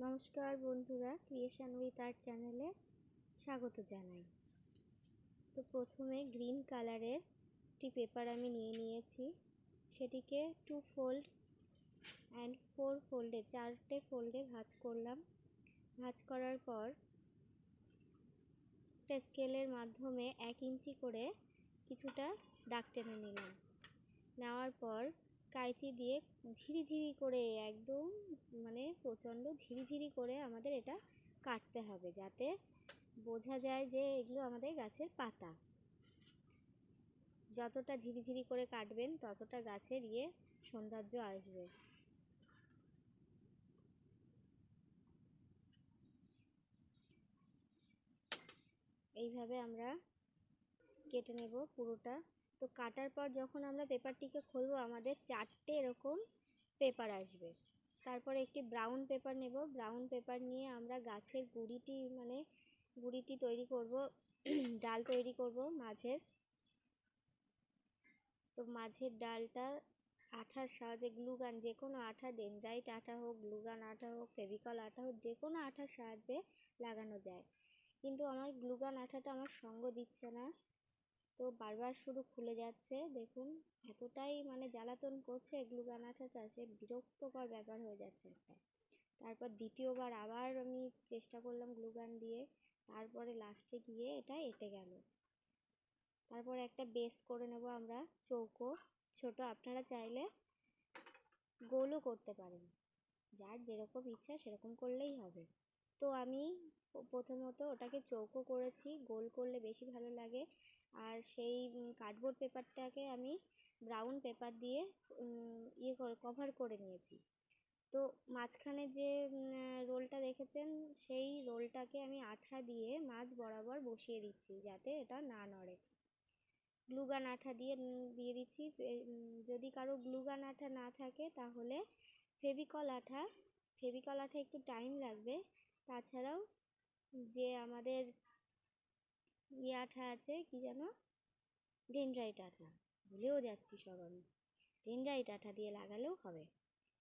নমস্কার বন্ধুরা, creation with art চ্যানেলে স্বাগত জানাই। তো প্রথমে গ্রিন কালারের একটি পেপার আমি নিয়েছি, সেটিকে 2 ফোল্ড অ্যান্ড 4 ফোল্ডে 4টে ফোল্ডে ভাঁজ করলাম। ভাঁজ করার পর একটা স্কেলের মাধ্যমে 1 ইঞ্চি করে কিছুটা দাগ টেনে নিলাম। নেওয়ার পর কাঁচি দিয়ে ঝিরিঝিরি করে একদম প্রচণ্ড ঝিরিঝিরি করে আমাদের এটা কাটতে হবে, যাতে বোঝা যায় যে এগুলো আমাদের গাছের পাতা। যতটা ঝিরিঝিরি করে কাটবেন ততটা গাছের সৌন্দর্য আসবে। এইভাবে আমরা কেটে নেব পুরোটা। তো কাটার পর যখন আমরা পেপারটিকে খুলবো, আমাদের 4টে এরকম পেপার আসবে। তারপরে একটি ব্রাউন পেপার নেব। ব্রাউন পেপার নিয়ে আমরা গাছের গুঁড়িটি তৈরি করব, ডাল তৈরি করব মাঝের। তো মাঝের ডালটা আঠার সাহায্যে গ্লুগান, যে কোনো আঠা, ডেনড্রাইট আঠা হোক, গ্লুগান আঠা হোক, ফেভিকল আঠা হোক, যে কোনো আঠার সাহায্যে লাগানো যায়। কিন্তু আমার গ্লুগান আঠাটা আমার সঙ্গ দিচ্ছে না, তো বারবার শুধু খুলে যাচ্ছে। দেখুন, এতটাই জ্বালাতন করছে গ্লুগান আঠাটা, সে বিরক্তকর ব্যাপার হয়ে যাচ্ছে একটা। তারপর দ্বিতীয়বার আবার আমি চেষ্টা করলাম গ্লুগান দিয়ে, তারপরে লাস্টে গিয়ে এটা এঁটে গেল। তারপর একটা বেস করে নেব আমরা, চৌকো ছোট। আপনারা চাইলে গোলও করতে পারেন, যার যেরকম ইচ্ছা সেরকম করলেই হবে। তো আমি প্রথমত ওটাকে চৌকো করেছি, গোল করলে বেশি ভালো লাগে। আর সেই কার্ডবোর্ড পেপারটাকে আমি ব্রাউন পেপার দিয়ে কভার করে নিয়েছি। তো মাঝখানে যে রোলটা দেখেছেন, সেই রোলটাকে আমি আঠা দিয়ে মাঝ বরাবর বসিয়ে দিচ্ছি, যাতে এটা না নড়ে। গ্লুগান আঠা দিয়ে দিচ্ছি। যদি কারো গ্লুগান আঠা না থাকে তাহলে ফেভিকল আঠা একটু টাইম লাগবে। তাছাড়াও যে আমাদের আঠা আছে, কি যেন, ডেনড্রাইট আঠা, ভুলেও যাচ্ছি সব আমি। ডেনড্রাইট আঠা দিয়ে লাগালেও হবে।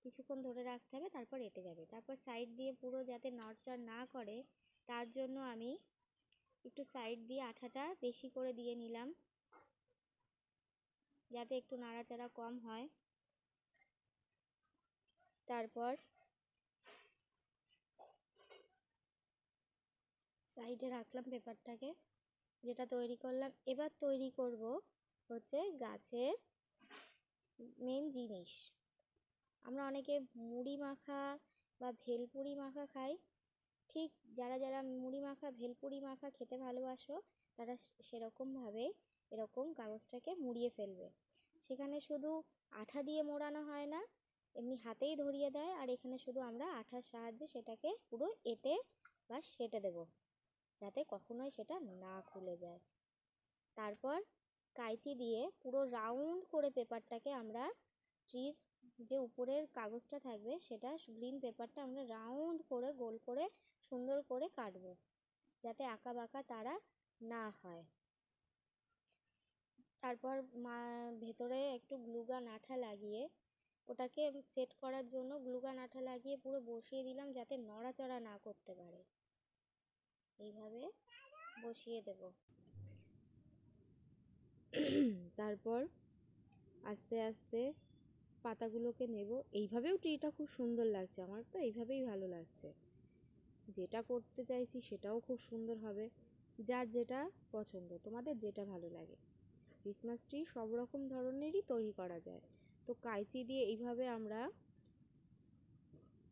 কিছুক্ষণ ধরে রাখতে হবে, তারপর এঁটে যাবে। তারপর সাইড দিয়ে পুরো যাতে নড়চড় না করে, তার জন্য আমি একটু সাইড দিয়ে আঠাটা বেশি করে দিয়ে নিলাম, যাতে একটু নাড়াচাড়া কম হয়। তারপর সাইডে রাখলাম পেপারটাকে, যেটা তৈরি করলাম। এবার তৈরি করব হচ্ছে গাছের মেন জিনিস। আমরা অনেকে মুড়ি মাখা বা ভেলপুরি মাখা খাই। ঠিক যারা যারা মুড়ি মাখা, ভেলপুরি মাখা খেতে ভালোবাসো, তারা সেরকমভাবে এরকম কাগজটাকে মুড়িয়ে ফেলবে। সেখানে শুধু আঠা দিয়ে মোড়ানো হয় না, এমনি হাতেই ধরিয়ে দেয়। আর এখানে শুধু আমরা আঠার সাহায্যে সেটাকে পুরো এঁটে বা সেঁটে দেব, যাতে কখনোই সেটা না খুলে যায়। তারপর কাঁচি দিয়ে পুরো রাউন্ড করে পেপারটাকে আমরা, ট্রির যে উপরের কাগজটা থাকবে, সেটা গ্রিন পেপারটা আমরা রাউন্ড করে গোল করে সুন্দর করে কাটবো, যাতে আঁকা বাঁকা তারা না হয়। তারপর ভেতরে একটু গ্লুগান আঠা লাগিয়ে, ওটাকে সেট করার জন্য গ্লুগান আঠা লাগিয়ে পুরো বসিয়ে দিলাম, যাতে নড়াচড়া না করতে পারে। এইভাবে বসিয়ে দেব। তারপর আস্তে আস্তে পাতাগুলোকে নেব। এইভাবেও ট্রিটা খুব সুন্দর লাগছে, আমার তো এইভাবেই ভালো লাগছে। যেটা করতে চাইছি সেটাও খুব সুন্দর হবে। যার যেটা পছন্দ, তোমাদের যেটা ভালো লাগে। ক্রিসমাস ট্রি সব রকম ধরনেরই তৈরি করা যায়। তো কাঁচি দিয়ে এইভাবে আমরা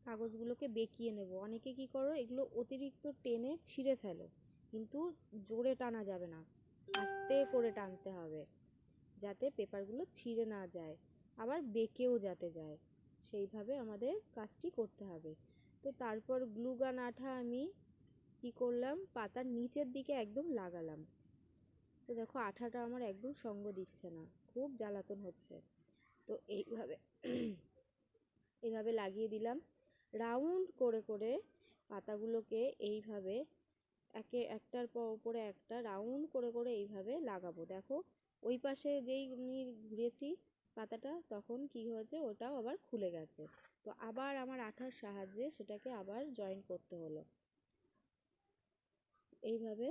কাগজগুলোকে বেঁকিয়ে নেব। অনেকে কি করো, এগুলো অতিরিক্ত টেনে ছিঁড়ে ফেলো, কিন্তু জোরে টানা যাবে না, আস্তে করে টানতে হবে, যাতে পেপারগুলো ছিঁড়ে না যায়, আবার বেঁকেও যাতে যায়। সেইভাবে আমাদের কাজটি করতে হবে। তো তারপর গ্লুগান আঠা আমি কি করলাম, পাতার নিচের দিকে একদম লাগালাম। তো দেখো, আঠাটা আমার একদম সঙ্গ দিচ্ছে না, খুব জ্বালাতন হচ্ছে। তো এইভাবে লাগিয়ে দিলাম। রাউন্ড করে করে পাতাগুলোকে এইভাবে একটার পর উপরে একটা রাউন্ড করে করে এইভাবে লাগাবো। দেখো, ওই পাশে যেই ঘুরেছি পাতাটা, তখন কি হয়েছে, ওটাও আবার খুলে গেছে। তো আবার আমার আঠার সাহায্যে সেটাকে আবার জয়েন করতে হলো। এইভাবে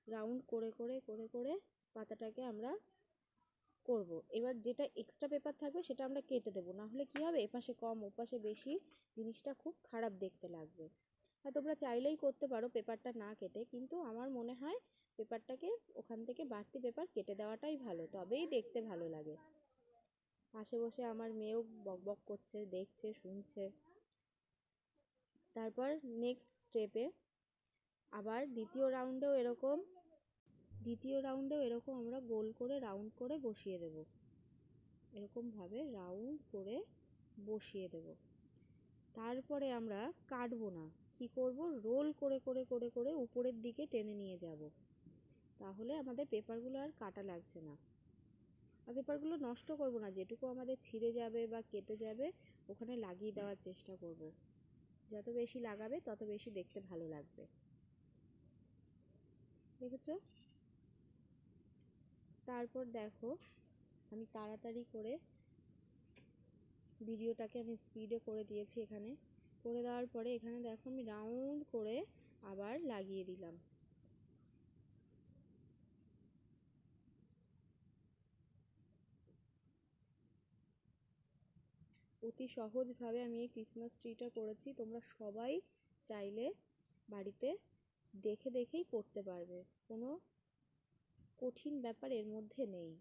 রাউন্ড করে করে করে করে পাতাটাকে আমরা করব। এবার যেটা এক্সট্রা পেপার থাকবে সেটা আমরা কেটে দেবো, না হলে কি হবে এপাশে কম ওপাশে বেশি, জিনিসটা খুব খারাপ দেখতে লাগবে। আর তোমরা চাইলেই করতে পারো পেপারটা না কেটে, কিন্তু আমার মনে হয় পেপারটাকে ওখান থেকে বাড়তি পেপার কেটে দেওয়াটাই ভালো, তবেই দেখতে ভালো লাগে। পাশে বসে আমার মেয়েও বকবক করছে, দেখছে শুনছে। তারপর নেক্সট স্টেপে আবার দ্বিতীয় রাউন্ডেও এরকম আমরা গোল করে রাউন্ড করে বসিয়ে দেব। এরকমভাবে রাউন্ড করে বসিয়ে দেব। তারপরে আমরা কাটবো না, কি করব, রোল করে করে করে করে উপরের দিকে টেনে নিয়ে যাব। তাহলে আমাদের পেপারগুলো আর কাটা লাগছে না। আর পেপারগুলো নষ্ট করব না, যেটুকু আমাদের ছিঁড়ে যাবে বা কেটে যাবে ওখানে লাগিয়ে দেওয়ার চেষ্টা করব। যত বেশি লাগাবে তত বেশি দেখতে ভালো লাগবে। দেখেছো? তারপর দেখো আমি তাড়াতাড়ি করে ভিডিওটাকে আমি স্পিডে করে দিয়েছি। এখানে করে দেওয়ার পরে এখানে দেখো আমি রাউন্ড করে আবার লাগিয়ে দিলাম। অতি সহজভাবে আমি এই ক্রিসমাস ট্রিটা করেছি। তোমরা সবাই চাইলে বাড়িতে দেখে দেখেই করতে পারবে, কোনো কঠিন ব্যাপার এর মধ্যে নেই।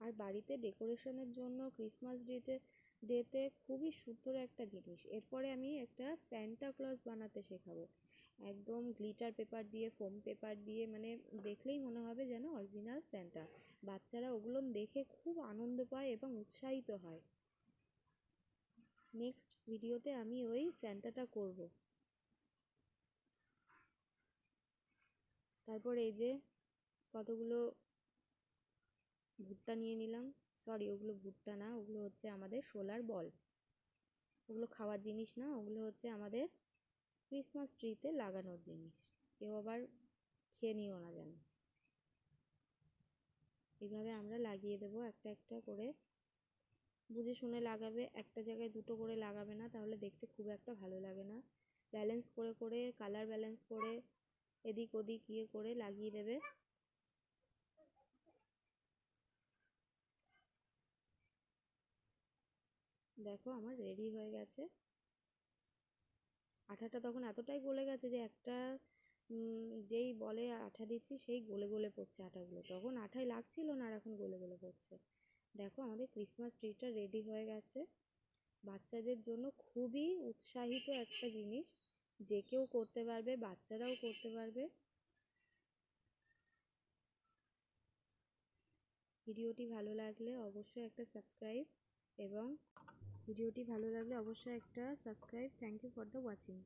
আর বাড়িতে ডেকোরেশনের জন্য ক্রিসমাস ডেতে খুবই সুন্দর একটা জিনিস। এরপরে আমি একটা স্যান্টা ক্লজ বানাতে শেখাবো, একদম গ্লিটার পেপার দিয়ে, ফোম পেপার দিয়ে, মানে দেখলেই মনে হবে যেন অরিজিনাল স্যান্টা। বাচ্চারা ওগুলো দেখে খুব আনন্দ পায় এবং উৎসাহিত হয়। নেক্সট ভিডিওতে আমি ওই স্যান্টাটা করব। তারপর এই যে কতগুলো ভুট্টা নিয়ে নিলাম, সরি ওগুলো ভুট্টা না, ওগুলো হচ্ছে আমাদের সোলার বল। ওগুলো খাওয়ার জিনিস না, ওগুলো হচ্ছে আমাদের ক্রিসমাস ট্রিতে লাগানোর জিনিস। কেউ আবার খেয়ে নিও না যেন। এইভাবে আমরা লাগিয়ে দেবো একটা একটা করে, বুঝে শুনে লাগাবে, একটা জায়গায় দুটো করে লাগাবে না, তাহলে দেখতে খুব একটা ভালো লাগে না। ব্যালেন্স করে করে, কালার ব্যালেন্স করে, এদিক ওদিক ইয়ে করে লাগিয়ে দেবে। দেখো আমার রেডি হয়ে গেছে। আঠাটা তখন এতটাই গলে গেছে যে একটা যেই বলে আঠা দিচ্ছি সেই গলে গলে পড়ছে আঠাগুলো, তখন আঠাই লাগছিল না আর এখন গলে গলে পড়ছে। দেখো আমাদের ক্রিসমাস ট্রিটা রেডি হয়ে গেছে। বাচ্চাদের জন্য খুবই উৎসাহিত একটা জিনিস, যে কেউ করতে পারবে, বাচ্চারাও করতে পারবে। ভিডিওটি ভালো লাগলে অবশ্যই একটা সাবস্ক্রাইব, এবং thank you for the watching.